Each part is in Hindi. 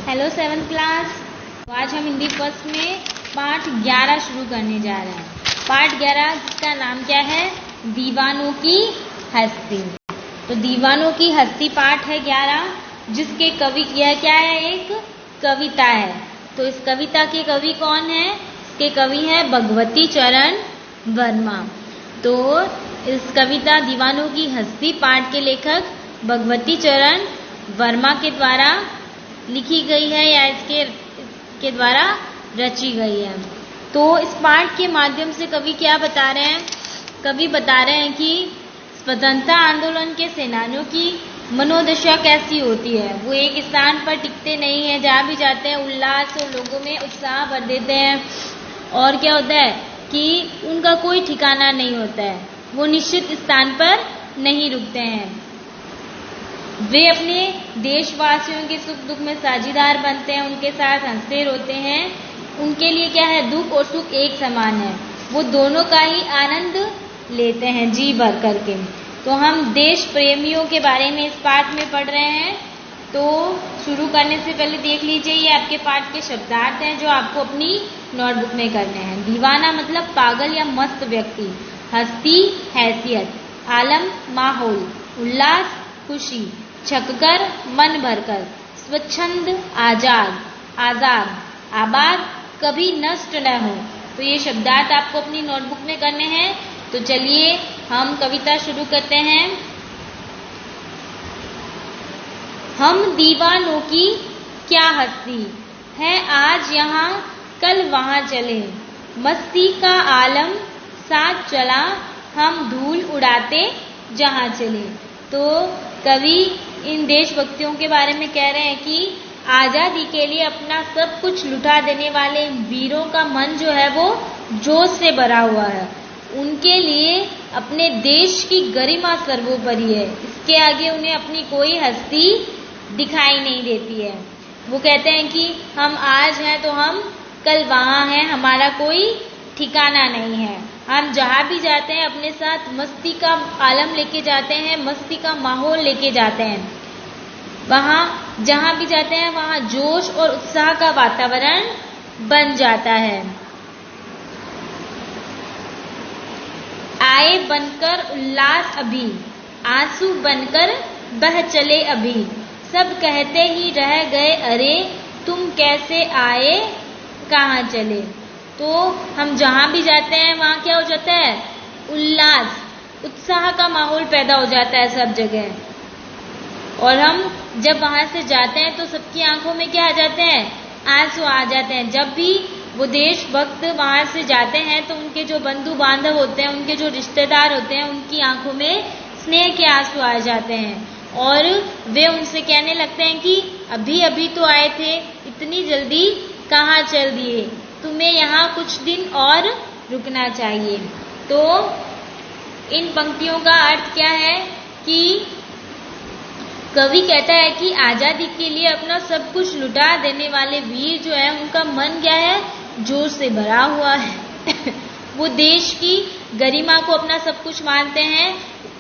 Hello 7th class. तो आज हम हिंदी फर्स्ट में पाठ 11 शुरू करने जा रहे हैं। पाठ 11 जिसका नाम क्या है? दीवानों की हस्ती। तो दीवानों की हस्ती पाठ है 11, जिसके कवि यह क्या है? एक कविता है। तो इस कविता के कवि कौन है? इसके कवि है भगवती चरण वर्मा। तो इस कविता दीवानों की हस्ती पाठ के लेखक भगवती चरण वर्मा के द्वारा लिखी गई है या इसके द्वारा रची गई है। तो इस पाठ के माध्यम से कवि क्या बता रहे हैं? कवि बता रहे हैं कि स्वतंत्रता आंदोलन के सेनानियों की मनोदशा कैसी होती है। वो एक स्थान पर टिकते नहीं है, जहाँ भी जाते हैं उल्लास और लोगों में उत्साह भर देते हैं। और क्या होता है कि उनका कोई ठिकाना नहीं होता है, वो निश्चित स्थान पर नहीं रुकते हैं। वे अपने देशवासियों के सुख दुख में साझीदार बनते हैं, उनके साथ हंसते रोते हैं। उनके लिए क्या है? दुख और सुख एक समान है, वो दोनों का ही आनंद लेते हैं जी भर करके। तो हम देश प्रेमियों के बारे में इस पाठ में पढ़ रहे हैं। तो शुरू करने से पहले देख लीजिए, ये आपके पाठ के शब्दार्थ हैं जो आपको अपनी नोटबुक में करने हैं। दीवाना मतलब पागल या मस्त व्यक्ति, हस्ती हैसियत, आलम माहौल, उल्लास खुशी, छककर मन भरकर, स्वच्छंद आजाद, आबाद कभी नष्ट न हो। तो ये शब्दार्थ आपको अपनी नोटबुक में करने हैं। तो चलिए हम कविता शुरू करते हैं। हम दीवानों की क्या हस्ती है, आज यहाँ कल वहाँ चले, मस्ती का आलम साथ चला, हम धूल उड़ाते जहाँ चले। तो कवि इन देशभक्तियों के बारे में कह रहे हैं कि आज़ादी के लिए अपना सब कुछ लुटा देने वाले वीरों का मन जो है वो जोश से भरा हुआ है। उनके लिए अपने देश की गरिमा सर्वोपरि है, इसके आगे उन्हें अपनी कोई हस्ती दिखाई नहीं देती है। वो कहते हैं कि हम आज हैं तो हम कल वहाँ हैं, हमारा कोई ठिकाना नहीं है। हम जहाँ भी जाते हैं अपने साथ मस्ती का आलम लेके जाते हैं, मस्ती का माहौल लेके जाते हैं। वहाँ जहाँ भी जाते हैं वहाँ जोश और उत्साह का वातावरण बन जाता है। आए बनकर उल्लास अभी, आंसू बनकर बह चले अभी, सब कहते ही रह गए अरे, तुम कैसे आए कहाँ चले। तो हम जहाँ भी जाते हैं वहाँ क्या हो जाता है? उल्लास उत्साह का माहौल पैदा हो जाता है सब जगह। और हम जब वहाँ से जाते हैं तो सबकी आंखों में क्या आ जाते हैं? आंसू आ जाते हैं। जब भी वो देशभक्त वहाँ से जाते हैं तो उनके जो बंधु बांधव होते हैं, उनके जो रिश्तेदार होते हैं, उनकी आंखों में स्नेह के आंसू आ जाते हैं और वे उनसे कहने लगते हैं कि अभी अभी तो आए थे, इतनी जल्दी कहाँ चल दिए, तुम्हें यहाँ कुछ दिन और रुकना चाहिए। तो इन पंक्तियों का अर्थ क्या है कि कवि कहता है कि आज़ादी के लिए अपना सब कुछ लुटा देने वाले वीर जो है उनका मन क्या है? जोश से भरा हुआ है। वो देश की गरिमा को अपना सब कुछ मानते हैं।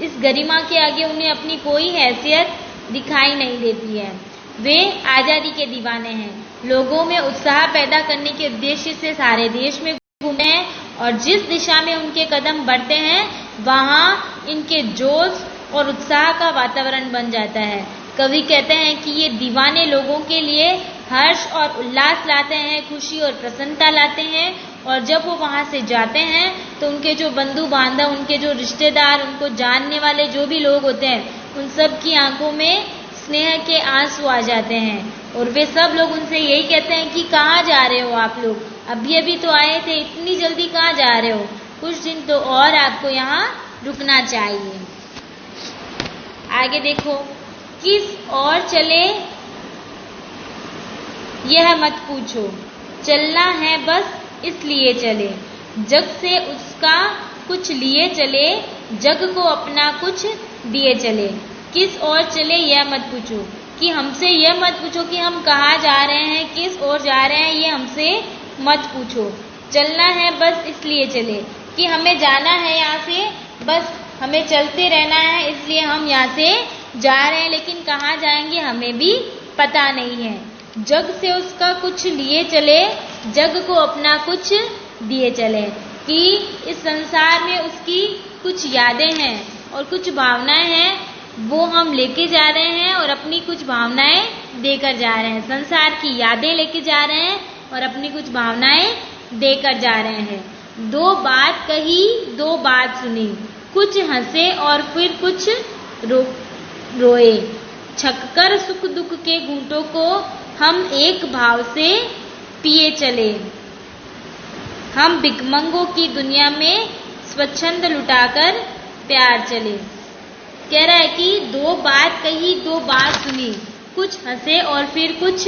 इस गरिमा के आगे उन्हें अपनी कोई हैसियत दिखाई नहीं देती है। वे आज़ादी के दीवाने हैं, लोगों में उत्साह पैदा करने के उद्देश्य से सारे देश में घूमते हैं और जिस दिशा में उनके कदम बढ़ते हैं वहाँ इनके जोश और उत्साह का वातावरण बन जाता है। कवि कहते हैं कि ये दीवाने लोगों के लिए हर्ष और उल्लास लाते हैं, खुशी और प्रसन्नता लाते हैं। और जब वो वहाँ से जाते हैं तो उनके जो बंधु बांधव, उनके जो रिश्तेदार, उनको जानने वाले जो भी लोग होते हैं, उन सब की आंखों में स्नेह के आंसू आ जाते हैं। और वे सब लोग उनसे यही कहते हैं कि कहाँ जा रहे हो आप लोग, अभी अभी तो आए थे, इतनी जल्दी कहाँ जा रहे हो, कुछ दिन तो और आपको यहाँ रुकना चाहिए। आगे देखो, किस ओर चले यह मत पूछो, चलना है बस इसलिए चले, जग से उसका कुछ लिए चले, जग को अपना कुछ दिए चले। किस ओर चले यह मत पूछो, कि हमसे यह मत पूछो कि हम कहाँ जा रहे हैं, किस ओर जा रहे हैं, ये हमसे मत पूछो। चलना है बस इसलिए चले, कि हमें जाना है यहाँ से, बस हमें चलते रहना है, इसलिए हम यहाँ से जा रहे हैं, लेकिन कहाँ जाएंगे हमें भी पता नहीं है। जग से उसका कुछ लिए चले, जग को अपना कुछ दिए चले। कि इस संसार में उसकी कुछ यादें हैं और कुछ भावनाएं हैं, वो हम लेके जा रहे हैं और अपनी कुछ भावनाएं देकर जा रहे हैं। संसार की यादें लेके जा रहे हैं और अपनी कुछ भावनाएं देकर जा रहे हैं। दो बात कही, दो बात सुनी, कुछ हंसे और फिर कुछ रोए। छककर सुख दुख के घूंटों को हम एक भाव से पिए चले। हम भिखमंगों की दुनिया में स्वच्छंद लुटाकर प्यार चले। कह रहा है कि दो बात कही, दो बात सुनी, कुछ हंसे और फिर कुछ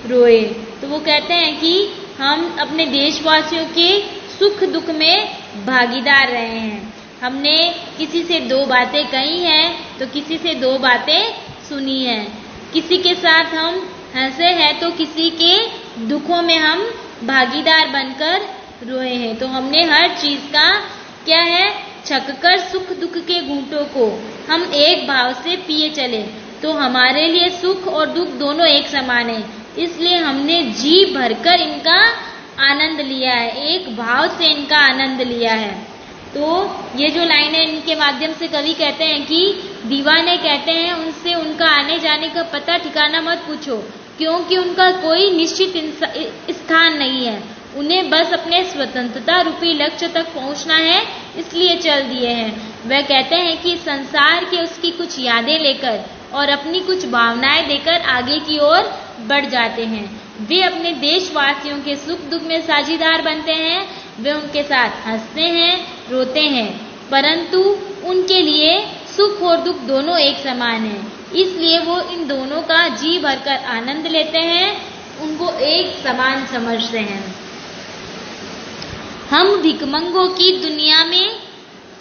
रोए। तो वो कहते हैं कि हम अपने देशवासियों के सुख दुख में भागीदार रहे हैं। हमने किसी से दो बातें कही हैं तो किसी से दो बातें सुनी हैं। किसी के साथ हम हंसे हैं तो किसी के दुखों में हम भागीदार बनकर रोए हैं। तो हमने हर चीज का क्या है, छककर सुख दुख के घूंटों को हम एक भाव से पिए चले। तो हमारे लिए सुख और दुख दोनों एक समान है, इसलिए हमने जी भरकर इनका आनंद लिया है, एक भाव से इनका आनंद लिया है। तो ये जो लाइन है इनके माध्यम से कवि कहते हैं कि दीवाने कहते हैं उनसे उनका आने जाने का पता ठिकाना मत पूछो, क्योंकि उनका कोई निश्चित स्थान नहीं है। उन्हें बस अपने स्वतंत्रता रूपी लक्ष्य तक पहुंचना है, इसलिए चल दिए हैं। वह कहते हैं कि संसार के उसकी कुछ यादें लेकर और अपनी कुछ भावनाएं देकर आगे की ओर बढ़ जाते हैं। वे अपने देशवासियों के सुख दुख में साझीदार बनते हैं। वे उनके साथ हंसते हैं, रोते हैं, परंतु उनके लिए सुख और दुख दोनों एक समान है, इसलिए वो इन दोनों का जी भरकर आनंद लेते हैं, उनको एक समान समझते हैं। हम भिखमंगों की दुनिया में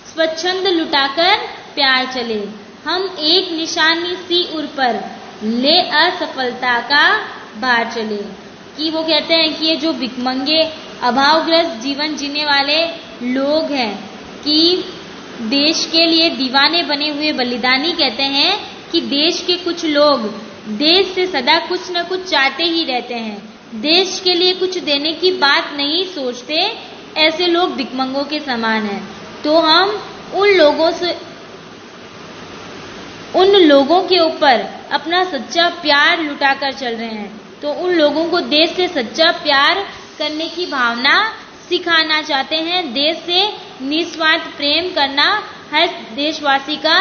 स्वच्छंद लुटाकर प्यार चले। हम एक निशानी सी उर पर ले असफलता का भार चले। कि वो कहते हैं कि ये जो भिखमंगे अभावग्रस्त जीवन जीने वाले लोग हैं, कि देश के लिए दीवाने बने हुए बलिदानी कहते हैं कि देश के कुछ लोग देश से सदा कुछ न कुछ चाहते ही रहते हैं, देश के लिए कुछ देने की बात नहीं सोचते। ऐसे लोग भिखमंगों के समान हैं। तो हम उन लोगों के ऊपर अपना सच्चा प्यार लुटाकर चल रहे हैं। तो उन लोगों को देश से सच्चा प्यार करने की भावना सिखाना चाहते हैं। देश से निस्वार्थ प्रेम करना हर देशवासी का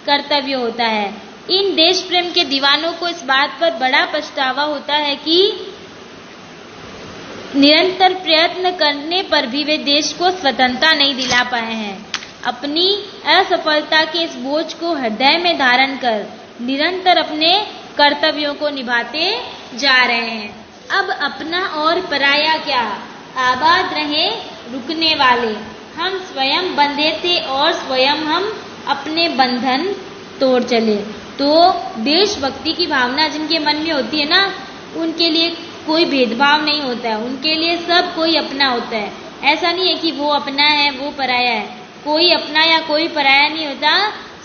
कर्तव्य होता है। इन देश प्रेम के दीवानों को इस बात पर बड़ा पछतावा होता है कि निरंतर प्रयत्न करने पर भी वे देश को स्वतंत्रता नहीं दिला पाए हैं। अपनी असफलता के इस बोझ को हृदय में धारण कर निरंतर अपने कर्तव्यों को निभाते जा रहे हैं। अब अपना और पराया क्या, आबाद रहे रुकने वाले। हम स्वयं बंधे थे और स्वयं हम अपने बंधन तोड़ चले। तो देशभक्ति की भावना जिनके मन में होती है ना, उनके लिए कोई भेदभाव नहीं होता है, उनके लिए सब कोई अपना होता है। ऐसा नहीं है कि वो अपना है वो पराया है, कोई अपना या कोई पराया नहीं होता,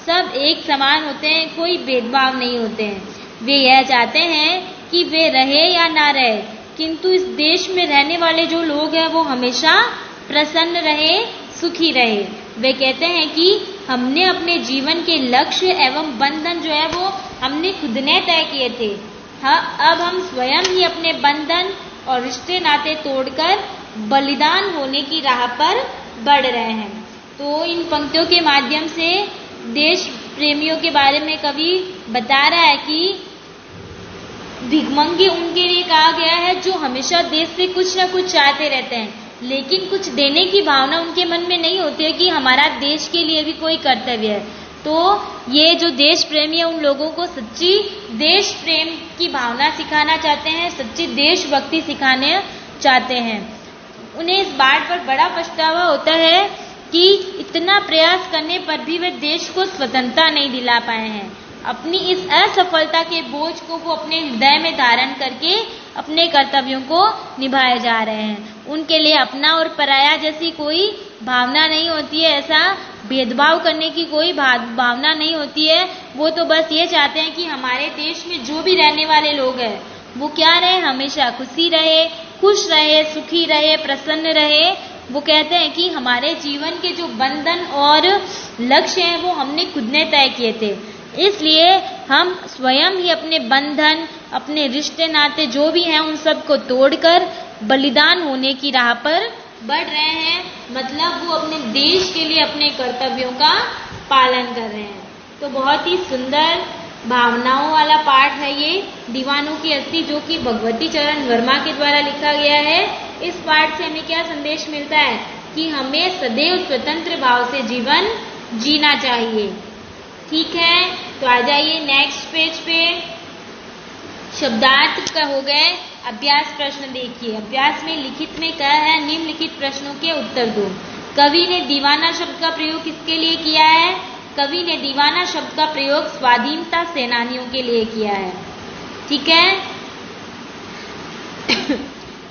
सब एक समान होते हैं, कोई भेदभाव नहीं होते हैं। वे यह चाहते हैं कि वे रहे या ना रहे, किंतु इस देश में रहने वाले जो लोग हैं वो हमेशा प्रसन्न रहे, सुखी रहे। वे कहते हैं कि हमने अपने जीवन के लक्ष्य एवं बंधन जो है वो हमने खुद ने तय किए थे। हाँ, अब हम स्वयं ही अपने बंधन और रिश्ते नाते तोड़कर बलिदान होने की राह पर बढ़ रहे हैं। तो इन पंक्तियों के माध्यम से देश प्रेमियों के बारे में कवि बता रहा है कि भिखमंगे उनके लिए कहा गया है जो हमेशा देश से कुछ न कुछ चाहते रहते हैं, लेकिन कुछ देने की भावना उनके मन में नहीं होती है कि हमारा देश के लिए भी कोई कर्तव्य है। तो ये जो देश प्रेमी है उन लोगों को सच्ची देश प्रेम की भावना सिखाना चाहते हैं, सच्ची देशभक्ति सिखाने चाहते हैं। उन्हें इस बात पर बड़ा पछतावा होता है कि इतना प्रयास करने पर भी वे देश को स्वतंत्रता नहीं दिला पाए हैं। अपनी इस असफलता के बोझ को वो अपने हृदय में धारण करके अपने कर्तव्यों को निभाए जा रहे हैं। उनके लिए अपना और पराया जैसी कोई भावना नहीं होती है, ऐसा भेदभाव करने की कोई भावना नहीं होती है। वो तो बस ये चाहते हैं कि हमारे देश में जो भी रहने वाले लोग हैं वो क्या रहे, हमेशा खुशी रहे, खुश रहे, सुखी रहे, प्रसन्न रहे। वो कहते हैं कि हमारे जीवन के जो बंधन और लक्ष्य हैं वो हमने खुद ने तय किए थे, इसलिए हम स्वयं ही अपने बंधन, अपने रिश्ते नाते जो भी हैं उन सब को तोड़कर बलिदान होने की राह पर बढ़ रहे हैं। मतलब वो अपने देश के लिए अपने कर्तव्यों का पालन कर रहे हैं। तो बहुत ही सुंदर भावनाओं वाला पाठ है ये दीवानों की अस्थि, जो कि भगवती चरण वर्मा के द्वारा लिखा गया है। इस पाठ से हमें क्या संदेश मिलता है कि हमें सदैव स्वतंत्र भाव से जीवन जीना चाहिए। ठीक है, तो आ जाइए नेक्स्ट पेज पे। शब्दार्थ का हो गए, अभ्यास प्रश्न देखिए। अभ्यास में लिखित में क्या है, निम्नलिखित प्रश्नों के उत्तर दो। कवि ने दीवाना शब्द का प्रयोग किसके लिए किया है? कवि ने दीवाना शब्द का प्रयोग स्वाधीनता सेनानियों के लिए किया है। ठीक है।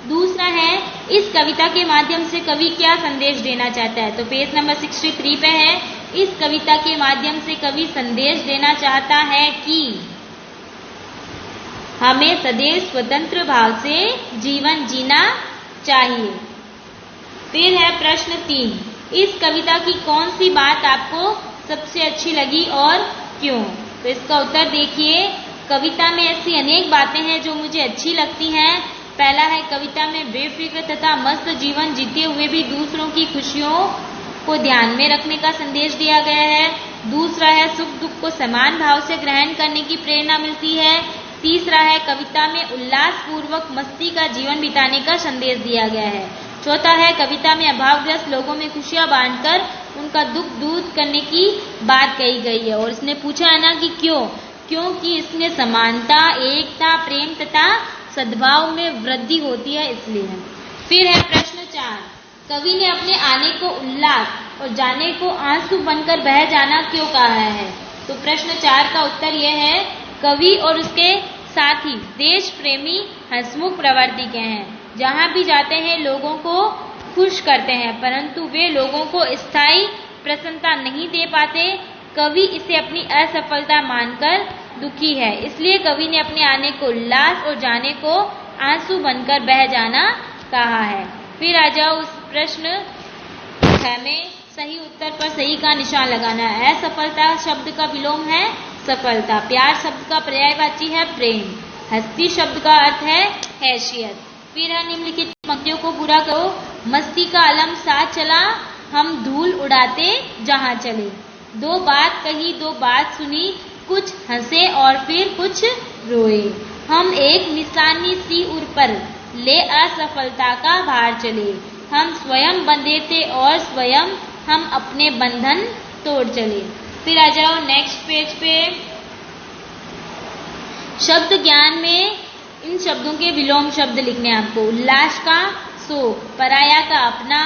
दूसरा है, इस कविता के माध्यम से कवि क्या संदेश देना चाहता है? तो पेज नंबर 63 पे है। इस कविता के माध्यम से कवि संदेश देना चाहता है कि हमें सदैव स्वतंत्र भाव से जीवन जीना चाहिए। फिर है प्रश्न 3, इस कविता की कौन सी बात आपको सबसे अच्छी लगी और क्यों? तो इसका उत्तर देखिए। कविता में ऐसी अनेक बातें हैं जो मुझे अच्छी लगती हैं। पहला है, कविता में बेफिक्र तथा मस्त जीवन जीते हुए भी दूसरों की खुशियों को ध्यान में रखने का संदेश दिया गया है। दूसरा है, सुख दुख को समान भाव से ग्रहण करने की प्रेरणा मिलती है। तीसरा है, कविता में उल्लास पूर्वक मस्ती का जीवन बिताने का संदेश दिया गया है। चौथा है, कविता में अभावग्रस्त लोगों में खुशियां बांटकर उनका दुख दूर करने की बात कही गई है। और इसने पूछा है ना कि क्यों? क्योंकि इसमें समानता, एकता, प्रेम तथा सद्भाव में वृद्धि होती है, इसलिए। फिर है प्रश्न 4, कवि ने अपने आने को उल्लास और जाने को आंसू बनकर बह जाना क्यों कहा है? तो प्रश्न 4 का उत्तर यह है, कवि और उसके साथी देश प्रेमी हंसमुख प्रवृत्ति के हैं। जहां भी जाते हैं लोगों को खुश करते हैं, परंतु वे लोगों को स्थायी प्रसन्नता नहीं दे पाते। कवि इसे अपनी असफलता मानकर दुखी है, इसलिए कवि ने अपने आने को उल्लास और जाने को आंसू बनकर बह जाना कहा है। फिर आ जाओ उस प्रश्न 6 में सही उत्तर पर सही का निशान लगाना है। असफलता शब्द का विलोम है सफलता। प्यार शब्द का पर्यायवाची है प्रेम। हस्ती शब्द का अर्थ है हैसियत। फिर है, निम्नलिखित पंक्तियों को पूरा करो। मस्ती का अलम साथ चला, हम धूल उड़ाते जहां चले। दो बात कही, दो बात सुनी, कुछ हंसे और फिर कुछ रोए। हम एक निशानी सी उर पर ले असफलता का भार चले। हम स्वयं बंधे थे और स्वयं हम अपने बंधन तोड़ चले। फिर आ जाओ नेक्स्ट पेज पे। शब्द ज्ञान में इन शब्दों के विलोम शब्द लिखने हैं आपको। उल्लास का शोक, पराया का अपना,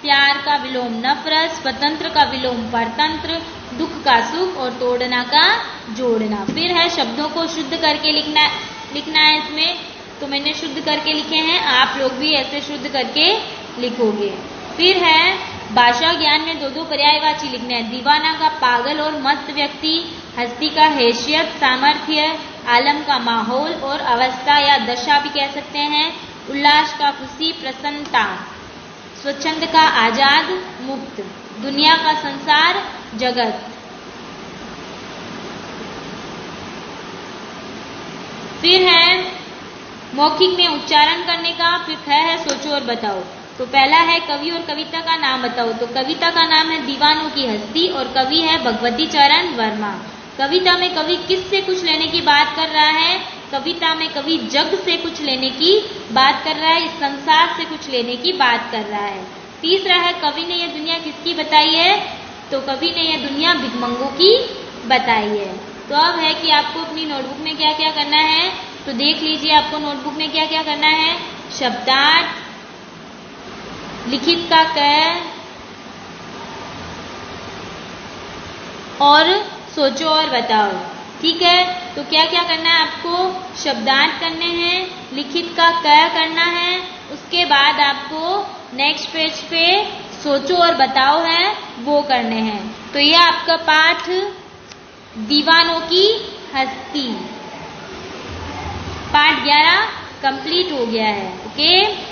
प्यार का विलोम नफरत, स्वतंत्र का विलोम परतंत्र, दुख का सुख और तोड़ना का जोड़ना। फिर है, शब्दों को शुद्ध करके लिखना है इसमें। तो मैंने शुद्ध करके लिखे हैं, आप लोग भी ऐसे शुद्ध करके लिखोगे। फिर है, भाषा ज्ञान में दो दो पर्यायवाची लिखने हैं। दीवाना का पागल और मस्त व्यक्ति, हस्ती का हैसियत सामर्थ्य, आलम का माहौल और अवस्था या दशा भी कह सकते हैं। उल्लास का खुशी प्रसन्नता, स्वच्छंद का आजाद मुक्त, दुनिया का संसार जगत। फिर है मौखिक में उच्चारण करने का। फिर है सोचो और बताओ। तो पहला है, कवि और कविता का नाम बताओ। तो कविता का नाम है दीवानों की हस्ती और कवि है भगवती चरण वर्मा। कविता में कवि किससे कुछ लेने की बात कर रहा है? कविता में कवि जग से कुछ लेने की बात कर रहा है, इस संसार से कुछ लेने की बात कर रहा है। तीसरा है, कवि ने यह दुनिया किसकी बताई है? तो कवि ने यह दुनिया भिखमंगों की बताई है। तो अब है कि आपको अपनी नोटबुक में क्या क्या करना है, तो देख लीजिए आपको नोटबुक में क्या क्या करना है। शब्दार्थ, लिखित का क और सोचो और बताओ। ठीक है, तो क्या क्या करना है आपको? शब्दार्थ करने हैं, लिखित का क करना है, उसके बाद आपको नेक्स्ट पेज पे सोचो और बताओ है वो करने हैं। तो ये आपका पाठ दीवानों की हस्ती। पार्ट 11 कंप्लीट हो गया है। ओके।